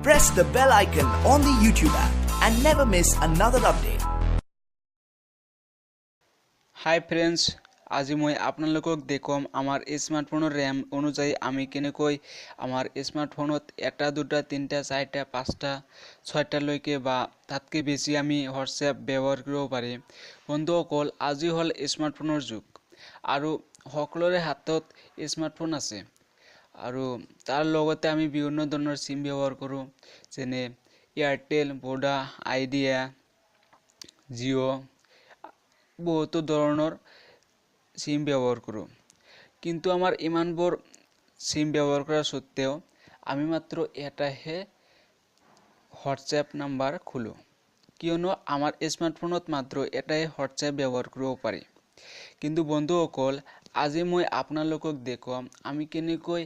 press the bell icon on the YouTube app and never miss another update. Hi friends, আজি মই আপোনালোকক দেখুৱাম আমাৰ স্মাৰ্টফোনৰ RAM অনুযায়ী আমি কেনেকৈ আমাৰ স্মাৰ্টফোনত এটা দুটা তিনটা চাৰিটা পাঁচটা ছয়টা লৈকে বা তাতকৈ বেছি আমি WhatsApp ব্যৱহাৰ কৰিব পাৰিম। বন্ধুসকল, আজি হ'ল স্মাৰ্টফোনৰ যুগ আৰু সকলোৰে হাতত স্মাৰ্টফোন আছে আৰু তাৰ লগতে আমি বিভিন্ন ধৰণৰ সিম ব্যৱহাৰ কৰোঁ, যেনে এয়াৰটেল, ভোডা, আইডিয়া, জিঅ' বহুতো ধৰণৰ সিম ব্যৱহাৰ কৰোঁ। কিন্তু আমাৰ ইমানবোৰ সিম ব্যৱহাৰ কৰাৰ সত্ত্বেও আমি মাত্ৰ এটাহে হোৱাটছএপ নাম্বাৰ খোলোঁ, কিয়নো আমাৰ স্মাৰ্টফোনত মাত্ৰ এটাই হোৱাটছএপ ব্যৱহাৰ কৰিব পাৰি। কিন্তু বন্ধুসকল, আজি মই আপোনালোকক দেখুৱাম আমি কেনেকৈ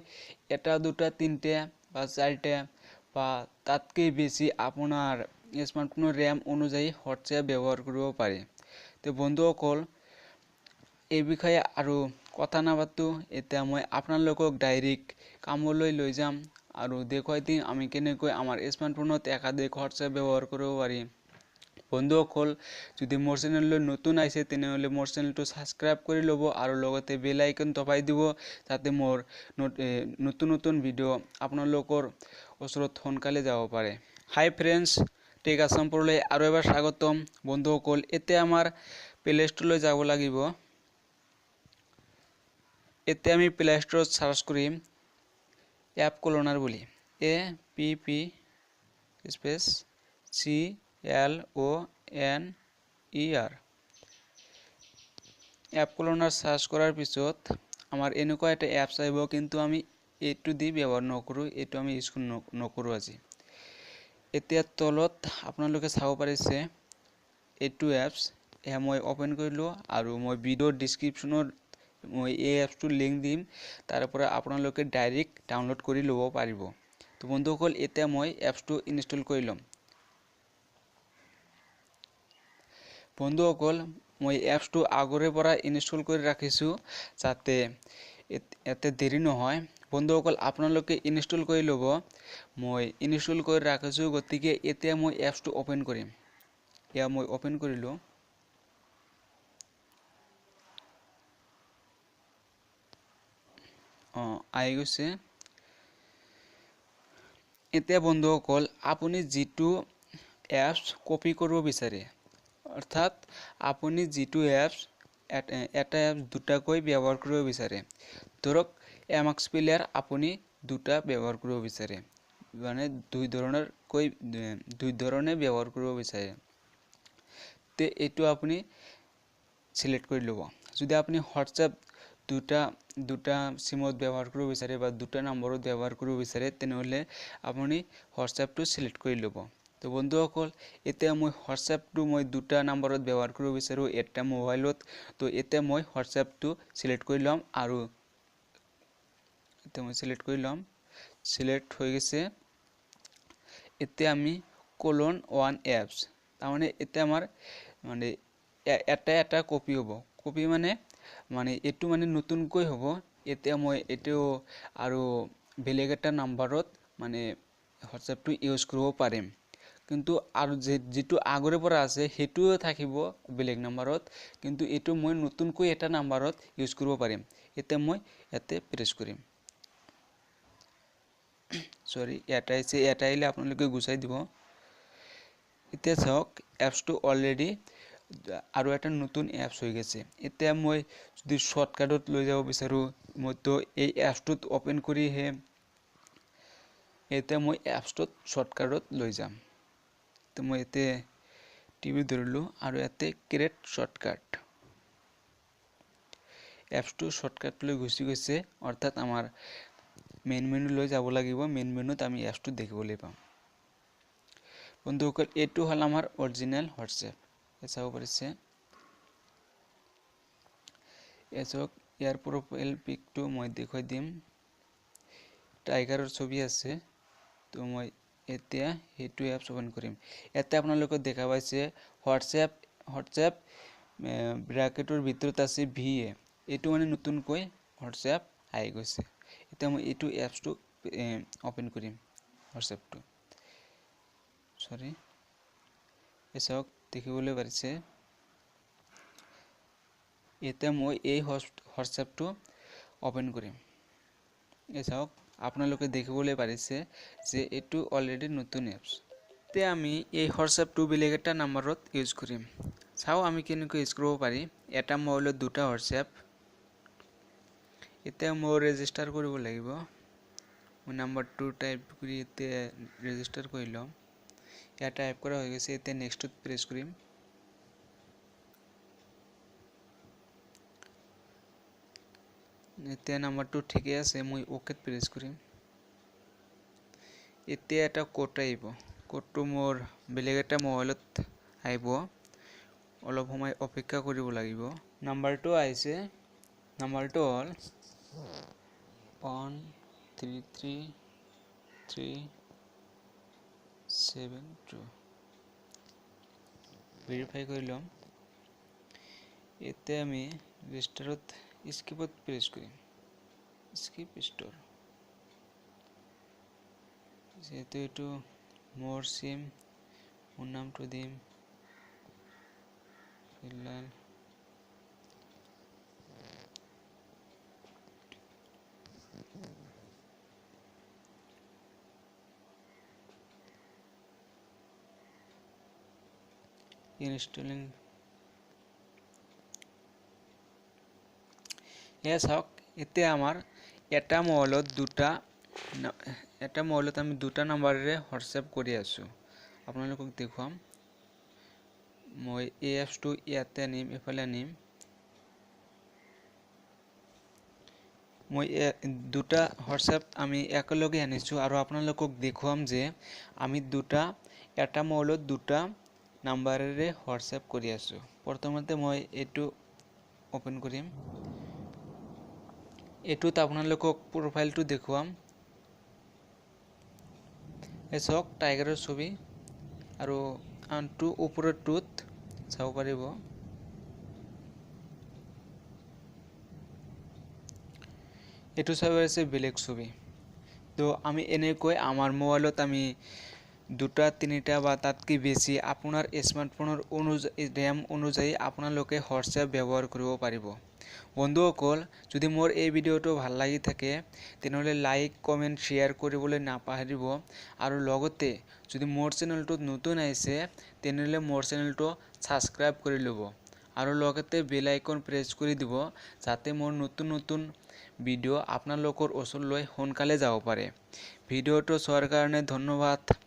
এটা দুটা তিনটা বা চাৰিটা বা তাতকৈ বেছি আপোনাৰ স্মাৰ্টফোনৰ RAM অনুযায়ী হোৱাটছএপ ব্যৱহাৰ কৰিব পাৰি। তো বন্ধুসকল, এই বিষয়ে আৰু কথা নাপাতো, এতিয়া মই আপোনালোকক ডাইৰেক্ট কামলৈ লৈ যাম আৰু দেখুৱাই দিম আমি কেনেকৈ আমাৰ স্মাৰ্টফোনত একাধিক হোৱাটছএপ ব্যৱহাৰ কৰিব পাৰি। বন্ধুসকল, যদি মোৰ চেনেললৈ নতুন আহিছে তেনেহ'লে মোৰ চেনেলটো ছাবস্ক্ৰাইব কৰি ল'ব আৰু লগতে বেল আইকন দবাই দিব, যাতে মোৰ নতুন নতুন ভিডিঅ' আপোনালোকৰ ওচৰত সোনকালে যাব পাৰে। হাই ফ্ৰেণ্ডছ, টেক আসামপুৰলৈ আৰু এবাৰ স্বাগতম। বন্ধুসকল, এতিয়া আমাৰ প্লে ষ্ট'ৰলৈ যাব লাগিব। এতিয়া আমি প্লে ষ্ট'ৰত চাৰ্চ কৰিম এপ ক্লোনাৰ বুলি, APP space CLONER। App cloner search কৰাৰ পিছত আমাৰ এনেকুৱা এটা এপছ আহিব, কিন্তু আমি এইটো দি ব্যৱহাৰ নকৰোঁ, এইটো আমি ইউজ নকৰোঁ আজি। এতিয়া তলত আপোনালোকে চাব পাৰিছে এইটো এপছ, এয়া মই অপেন কৰিলোঁ আৰু মই ভিডিঅ'ৰ ডিছক্ৰিপশ্যনত মই এই এপছটোৰ লিংক দিম, তাৰ পৰা আপোনালোকে ডাইৰেক্ট ডাউনলোড কৰি ল'ব পাৰিব। তো বন্ধুসকল, এতিয়া মই এপছটো ইনষ্টল কৰি ল'ম। বন্ধুসকল, মই এপছটো আগৰে পৰা ইনষ্টল কৰি ৰাখিছোঁ, যাতে ইয়াতে দেৰি নহয়। বন্ধুসকল, আপোনালোকে ইনষ্টল কৰি ল'ব। মই ইনষ্টল কৰি ৰাখিছোঁ, গতিকে এতিয়া মই এপছটো অপেন কৰিম। এয়া মই অপেন কৰিলোঁ। আহি গৈছে। এতিয়া বন্ধুসকল, আপুনি যিটো এপছ কপি কৰিব বিচাৰে, অৰ্থাৎ আপুনি যিটো এপছ এটা এপছ দুটাকৈ ব্যৱহাৰ কৰিব বিচাৰে, ধৰক MX Player আপুনি দুটা ব্যৱহাৰ কৰিব বিচাৰে, মানে দুই ধৰণে ব্যৱহাৰ কৰিব বিচাৰে, তে এইটো আপুনি চিলেক্ট কৰি ল'ব। যদি আপুনি হোৱাটছএপ দুটা সিমত ব্যৱহাৰ কৰিব বিচাৰে বা দুটা নম্বৰত ব্যৱহাৰ কৰিব বিচাৰে, তেনেহ'লে আপুনি হোৱাটছএপটো চিলেক্ট কৰি ল'ব। তো বন্ধুসকল, এতিয়া মই হোৱাটছএপটো দুটা নম্বৰত ব্যৱহাৰ কৰিব বিচাৰোঁ এটা মোবাইলত। তো এতিয়া মই হোৱাটছএপটো চিলেক্ট কৰি ল'ম আৰু এতিয়া মই চিলেক্ট কৰি ল'ম। চিলেক্ট হৈ গৈছে। এতিয়া আমি :1 এপছ, তাৰমানে এতিয়া আমাৰ এটা কপি হ'ব। কপি মানে এইটো নতুনকৈ হ'ব। এতিয়া মই এইটো আৰু বেলেগ এটা নাম্বাৰত হোৱাটছএপটো ইউজ কৰিব পাৰিম, কিন্তু আৰু যিটো আগৰে পৰা আছে সেইটোও থাকিব বেলেগ নাম্বাৰত, কিন্তু এইটো মই নতুনকৈ এটা নাম্বাৰত ইউজ কৰিব পাৰিম। এতিয়া মই ইয়াতে প্ৰেছ কৰিম। এটা আহিলে আপোনালোকে গুচাই দিব। এতিয়া চাওক, এপছটো অলৰেডি আৰু এটা নতুন এপছ হৈ গৈছে। এতিয়া মই যদি শ্বৰ্টকাটত লৈ যাব বিচাৰোঁ, মইতো এই এপছটোত অপেন কৰিহে এতিয়া মই এপছটোত শ্বৰ্টকাটত লৈ যাম। তো মই এতিয়া টিভি ধৰিলোঁ আৰু ইয়াতে ক্ৰিয়েট শ্বৰ্টকাট, এপছটো শ্বৰ্টকাটলৈ গুচি গৈছে, অৰ্থাৎ আমাৰ মেইন মেনুলৈ যাব লাগিব। মেইন মেনুত আমি এপছটো দেখিবলৈ পাম। বন্ধুসকল, এইটো হ'ল আমাৰ অৰিজিনেল হোৱাটছএপ। চাব পাৰিছে, চাওক, ইয়াৰ প্ৰফাইল পিকটো মই দেখুৱাই দিম। টাইগাৰৰ ছবি আছে। তো মই এতিয়া সেইটো এপছ অপেন কৰিম। ইয়াতে আপোনালোকে দেখা পাইছে হোৱাটছএপ ব্ৰেকেটৰ ভিতৰত আছে VA। এইটো নতুনকৈ হোৱাটছএপ আহি গৈছে। এতিয়া মই এইটো এপছটো অপেন কৰিম, হোৱাটছএপটো। সৰি এসক দেখিবলৈ পাৰিছে এতিয়া মই এই হোৱাটসএপটো ওপেন কৰিম এসক আপোনালোকে দেখিবলৈ পাৰিছে যে এটো অলৰেডি নতুন এপছ তে আমি এই হোৱাটসএপটো বেলেগ এটা নম্বৰত ইউজ কৰিম চাও আমি কেনেকৈ ইউজ কৰিব পাৰি এটা মোবাইলত দুটা হোৱাটসএপ এতিয়া মই ৰেজিষ্টাৰ কৰিব লাগিব মই নাম্বাৰটো টাইপ কৰি এতিয়া ৰেজিষ্টাৰ কৰি লম ইয়া টাইপ কৰা হৈ গৈছে এতিয়া নেক্সটত প্ৰেছ কৰিম এতিয়া নাম্বাৰটো ঠিকে আছে মই ওকেত প্ৰেছ কৰিম এতিয়া এটা কোড আহিব কোডটো মোৰ বেলেগ এটা মোবাইলত আহিব অলপ সময় অপেক্ষা কৰিব লাগিব নাম্বাৰটো আহিছে নাম্বাৰটো হ'ল 133372 ভেৰিফাই কৰি লম এতিয়া আমি ৰেজিষ্টাৰত স্কিপত প্ৰেছ কৰিম স্কিপ ষ্টৰ যেহেতু এটো মোৰ সিম মোৰ নামটো দিম ফিলহাল ইনস্টলিং yes হক এতিয়া আমাৰ এটা মোবাইলত আমি দুটা নম্বৰেৰে হোৱাটসএপ কৰি আছো আপোনালোকক দেখুৱাম মই এই এপছটো ইয়াতে আনিম এফালে আনিম মই দুটা হোৱাটসএপ আমি একেলগে আনিছো আৰু আপোনালোকক দেখুৱাম যে আমি এটা মোবাইলত দুটা নম্বৰেৰে হোৱাটসএপ কৰি আছো প্ৰথমতে মই এটো ওপেন কৰিম এটোত আপোনালোকক প্ৰফাইলটো দেখুৱাম এসক টাইগাৰৰ ছবি আৰু আনটো ওপৰটোত চাব পাৰিব এটো চাব আছে বেলেগ ছবি তো আমি এনেকৈ আমাৰ মোবাইলত আমি দুটা তিনিটা বা তাতকৈ বেছি আপোনাৰ স্মাৰ্টফোনৰ RAM অনুযায়ী আপোনালোকে হোৱাটসএপ ব্যৱহাৰ কৰিব পাৰিব বন্ধুসকল যদি মোৰ এই ভিডিওটো ভাল লাগি থাকে তেনেহলে লাইক কমেন্ট শেয়াৰ কৰিবলৈ নাপাহৰিব আৰু লগতে যদি মোৰ চেনেলটো নতুন আহিছে তেনেহলে মোৰ চেনেলটো সাবস্ক্ৰাইব কৰি ল'ব আৰু লগতে বেল আইকন প্ৰেছ কৰি দিব যাতে মোৰ নতুন ভিডিও আপোনালোকৰ ওচৰলৈ সোনকালে যাব পাৰে ভিডিওটো চোৱাৰ কাৰণে ধন্যবাদ